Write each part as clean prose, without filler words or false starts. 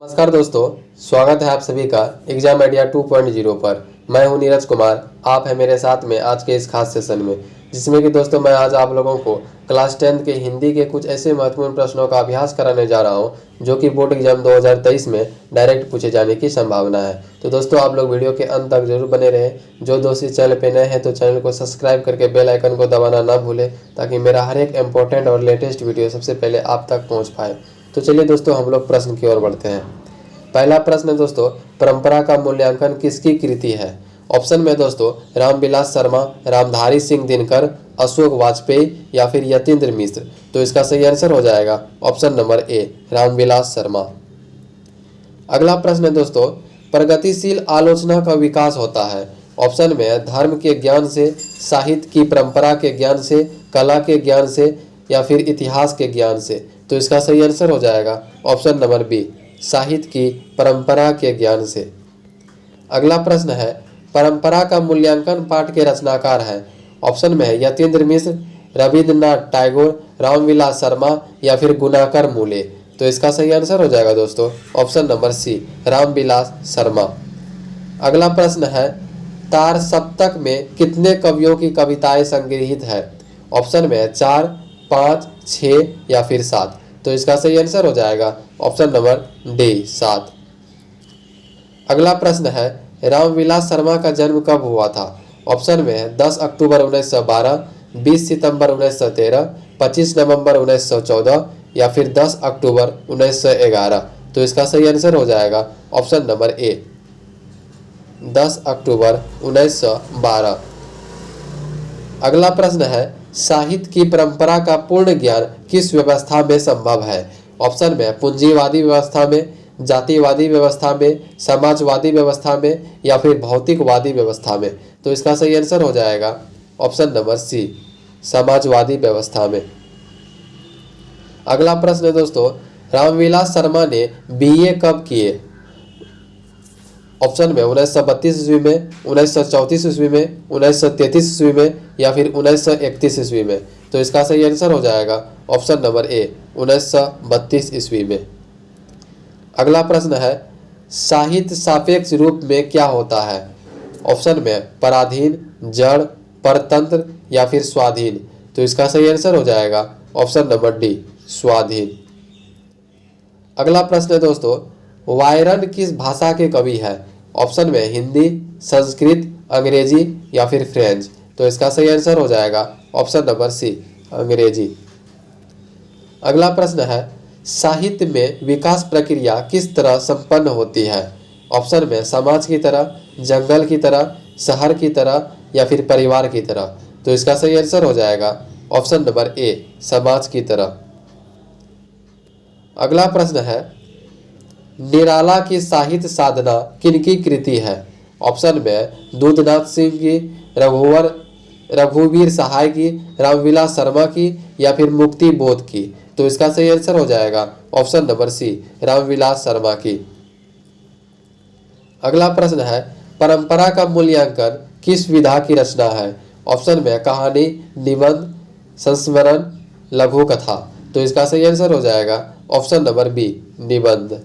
नमस्कार दोस्तों, स्वागत है आप सभी का एग्जाम आइडिया 2.0 पर। मैं हूं नीरज कुमार। आप हैं मेरे साथ में आज के इस खास सेशन में, जिसमें कि दोस्तों मैं आज आप लोगों को क्लास 10 के हिंदी के कुछ ऐसे महत्वपूर्ण प्रश्नों का अभ्यास कराने जा रहा हूं जो कि बोर्ड एग्जाम 2023 में डायरेक्ट पूछे जाने की संभावना है। तो दोस्तों आप लोग वीडियो के अंत तक जरूर बने रहें। जो दोस्त इस चैनल पर नए हैं तो चैनल को सब्सक्राइब करके बेल आइकन को दबाना ना भूलें, ताकि मेरा हर एक इंपॉर्टेंट और लेटेस्ट वीडियो सबसे पहले आप तक पहुँच पाए। तो चलिए दोस्तों हम लोग प्रश्न की ओर बढ़ते हैं। पहला प्रश्न है दोस्तों, परंपरा का मूल्यांकन किसकी कृति है? ऑप्शन में दोस्तों रामविलास शर्मा, रामधारी सिंह दिनकर, अशोक वाजपेयी या फिर यतीन्द्र मिश्र। तो इसका सही आंसर हो जाएगा option number A, Ramvilas Sharma. अगला प्रश्न है दोस्तों, प्रगतिशील आलोचना का विकास होता है। ऑप्शन में है धर्म के ज्ञान से, साहित्य की परंपरा के ज्ञान से, कला के ज्ञान से या फिर इतिहास के ज्ञान से। तो इसका सही आंसर हो जाएगा ऑप्शन नंबर बी, साहित्य की परंपरा के ज्ञान से। अगला प्रश्न है, परंपरा का मूल्यांकन पाठ के रचनाकार हैं। ऑप्शन में है यतीन्द्र मिश्र, रविन्द्रनाथ टैगोर, रामविलास शर्मा या फिर गुणाकर मूले। तो इसका सही आंसर हो जाएगा दोस्तों option number C, Ramvilas Sharma. अगला प्रश्न है, तार सप्तक में कितने कवियों की कविताएं संग्रहित है? ऑप्शन में है 4, 5, 6 या फिर 7। तो इसका सही आंसर हो जाएगा ऑप्शन नंबर डी, 7। अगला प्रश्न है, रामविलास शर्मा का जन्म कब हुआ था? ऑप्शन में है 10 अक्टूबर 1912, 20 सितंबर 1913, 25 नवंबर 1914 या फिर 10 अक्टूबर 1911। तो इसका सही आंसर हो जाएगा ऑप्शन नंबर ए, 10 अक्टूबर 1912। अगला प्रश्न है, साहित्य की परंपरा का पूर्ण ज्ञान किस व्यवस्था में संभव है? ऑप्शन में पूंजीवादी व्यवस्था में, जातिवादी व्यवस्था में, समाजवादी व्यवस्था में या फिर भौतिकवादी व्यवस्था में। तो इसका सही आंसर हो जाएगा ऑप्शन नंबर सी, समाजवादी व्यवस्था में। अगला प्रश्न है दोस्तों, रामविलास शर्मा ने बीए कब किए? ऑप्शन में 1932 ईस्वी में, 1934 ईस्वी में, 1933 ईस्वी में या फिर 1931 ईस्वी में। तो इसका सही आंसर हो जाएगा ऑप्शन नंबर ए, 1932 ईस्वी में। अगला प्रश्न है, साहित्य सापेक्ष रूप में क्या होता है? ऑप्शन में पराधीन, जड़, परतंत्र या फिर स्वाधीन। तो इसका सही आंसर हो जाएगा ऑप्शन नंबर डी, स्वाधीन। अगला प्रश्न है दोस्तों, वायरन किस भाषा के कवि है? ऑप्शन में हिंदी, संस्कृत, अंग्रेजी या फिर फ्रेंच। तो इसका सही आंसर हो जाएगा ऑप्शन नंबर सी, अंग्रेजी। अगला प्रश्न है, साहित्य में विकास प्रक्रिया किस तरह संपन्न होती है? ऑप्शन में समाज की तरह, जंगल की तरह, शहर की तरह या फिर परिवार की तरह। तो इसका सही आंसर हो जाएगा ऑप्शन नंबर ए, समाज की तरह। अगला प्रश्न है, निराला की साहित्य साधना किनकी कृति है? ऑप्शन में दूधनाथ सिंह की, रघुवीर सहाय की, रामविलास शर्मा की या फिर मुक्ति बोध की। तो इसका सही आंसर हो जाएगा option number C, Ramvilas Sharma की। अगला प्रश्न है, परंपरा का मूल्यांकन किस विधा की रचना है? ऑप्शन में कहानी, निबंध, संस्मरण, लघु कथा। तो इसका सही आंसर हो जाएगा ऑप्शन नंबर बी, निबंध।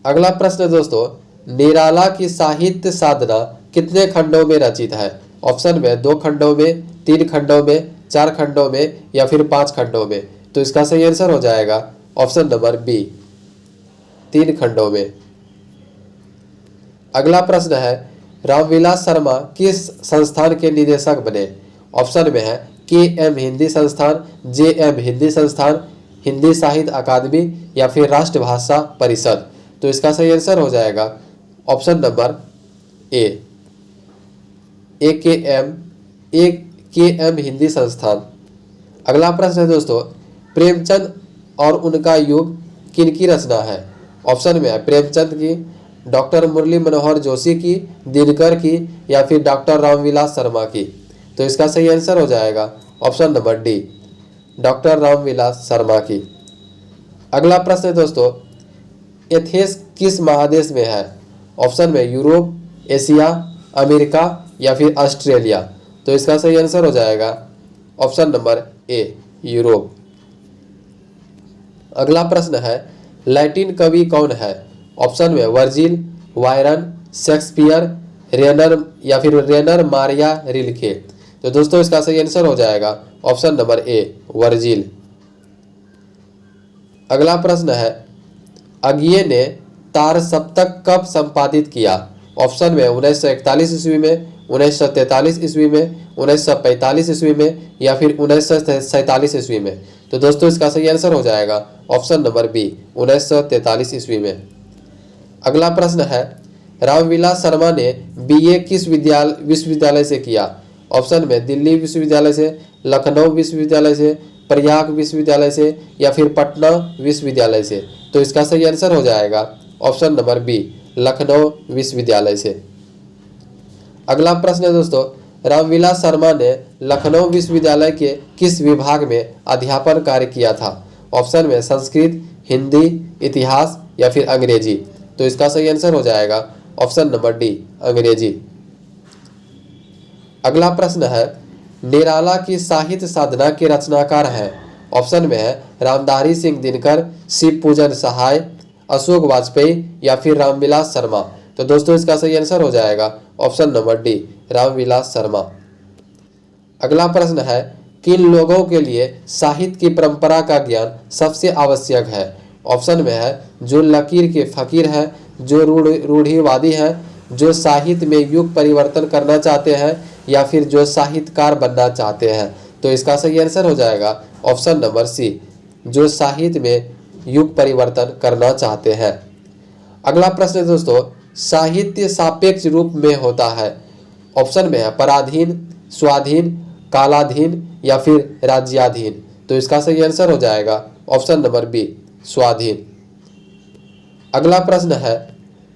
अगला प्रश्न है दोस्तों, निराला की साहित्य साधना कितने खंडों में रचित है? ऑप्शन में 2 खंडों में, 3 खंडों में, 4 खंडों में या फिर 5 खंडों में। तो इसका सही आंसर हो जाएगा ऑप्शन नंबर बी, 3 खंडों में। अगला प्रश्न है, रामविलास शर्मा किस संस्थान के निदेशक बने? ऑप्शन में है KM हिंदी संस्थान, JM हिंदी संस्थान, हिंदी साहित्य अकादमी या फिर राष्ट्रभाषा परिषद। तो इसका सही आंसर हो जाएगा option number A, KM Hindi संस्थान। अगला प्रश्न है दोस्तों, प्रेमचंद और उनका युग किनकी रचना है? ऑप्शन में है प्रेमचंद की, डॉक्टर मुरली मनोहर जोशी की, दिनकर की या फिर डॉक्टर रामविलास शर्मा की। तो इसका सही आंसर हो जाएगा option number D, doctor Ramvilas Sharma की। अगला प्रश्न है दोस्तों, एथेंस किस महादेश में है? ऑप्शन में यूरोप, एशिया, अमेरिका या फिर ऑस्ट्रेलिया। तो इसका सही आंसर हो जाएगा ऑप्शन नंबर ए, यूरोप। अगला प्रश्न है, लैटिन कवि कौन है? ऑप्शन में वर्जिल, वायरन, शेक्सपियर, रेनर या फिर रेनर मारिया रिल्के। तो दोस्तों इसका सही आंसर हो जाएगा ऑप्शन नंबर ए, वर्जिल। अगला प्रश्न है, अगिये ने तार सप्तक कब संपादित किया? ऑप्शन में 1941 ईस्वी में, 1943 ईस्वी में, 1945 ईस्वी में या फिर 1947 ईस्वी में। तो दोस्तों इसका सही आंसर हो जाएगा ऑप्शन नंबर बी, 1943 ईस्वी में। अगला प्रश्न है, रामविलास शर्मा ने बीए किस विश्वविद्यालय से किया? ऑप्शन में दिल्ली विश्वविद्यालय से, लखनऊ विश्वविद्यालय से, प्रयाग विश्वविद्यालय से या फिर पटना विश्वविद्यालय से। तो इसका सही आंसर हो जाएगा ऑप्शन नंबर बी, लखनऊ विश्वविद्यालय से। अगला प्रश्न है दोस्तों, रामविलास शर्मा ने लखनऊ विश्वविद्यालय के किस विभाग में अध्यापन कार्य किया था? ऑप्शन में संस्कृत, हिंदी, इतिहास या फिर अंग्रेजी। तो इसका सही आंसर हो जाएगा ऑप्शन नंबर डी, अंग्रेजी। अगला प्रश्न है, निराला की साहित्य साधना के रचनाकार हैं? ऑप्शन में है रामधारी सिंह दिनकर, शिव पूजन सहाय, अशोक वाजपेयी या फिर रामविलास शर्मा। तो दोस्तों इसका सही आंसर हो जाएगा option number D, Ramvilas Sharma. अगला प्रश्न है, किन लोगों के लिए साहित्य की परंपरा का ज्ञान सबसे आवश्यक है? ऑप्शन में है जो लकीर के फकीर हैं, जो रूढ़िवादी हैं, जो साहित्य में युग परिवर्तन करना चाहते हैं या फिर जो साहित्यकार बनना चाहते हैं। तो इसका सही आंसर हो जाएगा ऑप्शन नंबर सी, जो साहित्य में युग परिवर्तन करना चाहते हैं। अगला प्रश्न है दोस्तों, साहित्य सापेक्ष रूप में होता है? ऑप्शन में है पराधीन, स्वाधीन, कालाधीन या फिर राज्याधीन। तो इसका सही आंसर हो जाएगा ऑप्शन नंबर बी, स्वाधीन। अगला प्रश्न है,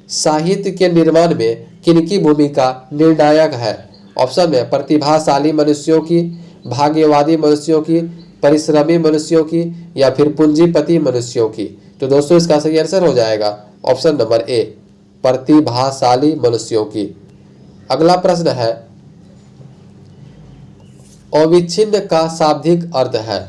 साहित्य के निर्माण में किनकी भूमिका निर्णायक है? ऑप्शन में प्रतिभाशाली मनुष्यों की, भाग्यवादी मनुष्यों की, परिश्रमी मनुष्यों की या फिर पूंजीपति मनुष्यों की। तो दोस्तों इसका सही आंसर हो जाएगा ऑप्शन नंबर ए, प्रतिभाशाली मनुष्यों की। अगला प्रश्न है, अविच्छिन्न का शाब्दिक अर्थ है?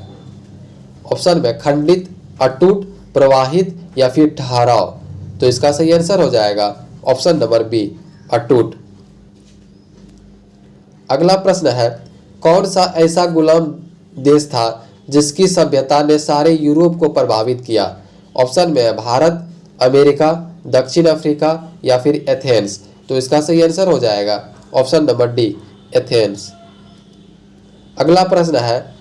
ऑप्शन में खंडित, अटूट, प्रवाहित या फिर ठहराव। तो इसका सही आंसर हो जाएगा ऑप्शन नंबर बी, अटूट। अगला प्रश्न है, कौन सा ऐसा गुलाम देश था जिसकी सभ्यता ने सारे यूरोप को प्रभावित किया? ऑप्शन में है भारत, अमेरिका, दक्षिण अफ्रीका या फिर एथेंस। तो इसका सही आंसर हो जाएगा ऑप्शन नंबर डी, एथेंस। अगला प्रश्न है,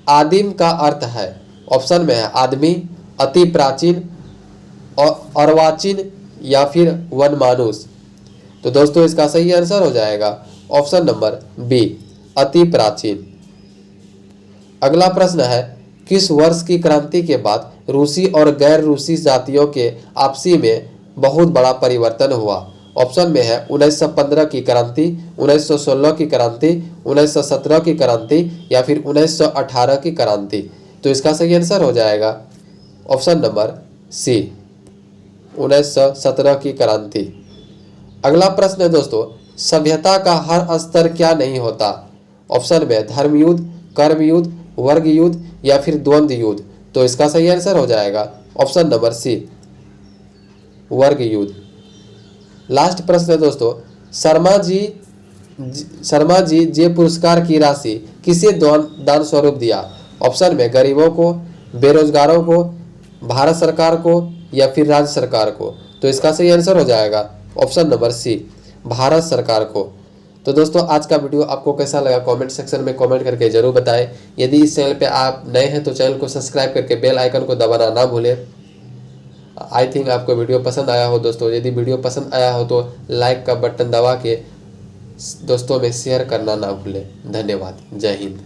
आदिम का अर्थ है? ऑप्शन में है आदमी, अति प्राचीन, अर्वाचीन या फिर वनमानुष। तो दोस्तों इसका सही आंसर हो जाएगा ऑप्शन नंबर बी, अति प्राचीन। अगला प्रश्न है, किस वर्ष की क्रांति के बाद रूसी और गैर रूसी जातियों के आपसी में बहुत बड़ा परिवर्तन हुआ? ऑप्शन में है 1915 की क्रांति, 1916 की क्रांति, 1917 की क्रांति या फिर 1918 की क्रांति। तो इसका सही आंसर हो जाएगा ऑप्शन नंबर सी, 1917 की क्रांति। अगला प्रश्न है दोस्तों, सभ्यता का हर स्तर क्या नहीं होता? ऑप्शन में धर्म युद्ध, कर्म युद्ध, वर्ग युद्ध या फिर द्वंद्व युद्ध। तो इसका सही आंसर हो जाएगा ऑप्शन नंबर सी, वर्ग युद्ध। लास्ट प्रश्न है दोस्तों, शर्मा जी जे पुरस्कार की राशि किसे दान स्वरूप दिया? ऑप्शन में गरीबों को, बेरोजगारों को, भारत सरकार को या फिर राज्य सरकार को। तो इसका सही आंसर हो जाएगा ऑप्शन नंबर सी, भारत सरकार को। तो दोस्तों आज का वीडियो आपको कैसा लगा कमेंट सेक्शन में कमेंट करके जरूर बताएं। यदि इस चैनल पे आप नए हैं तो चैनल को सब्सक्राइब करके बेल आइकन को दबाना ना भूलें। आई थिंक आपको वीडियो पसंद आया हो दोस्तों। यदि वीडियो पसंद आया हो तो लाइक का बटन दबा के दोस्तों में शेयर करना ना भूलें। धन्यवाद। जय हिंद।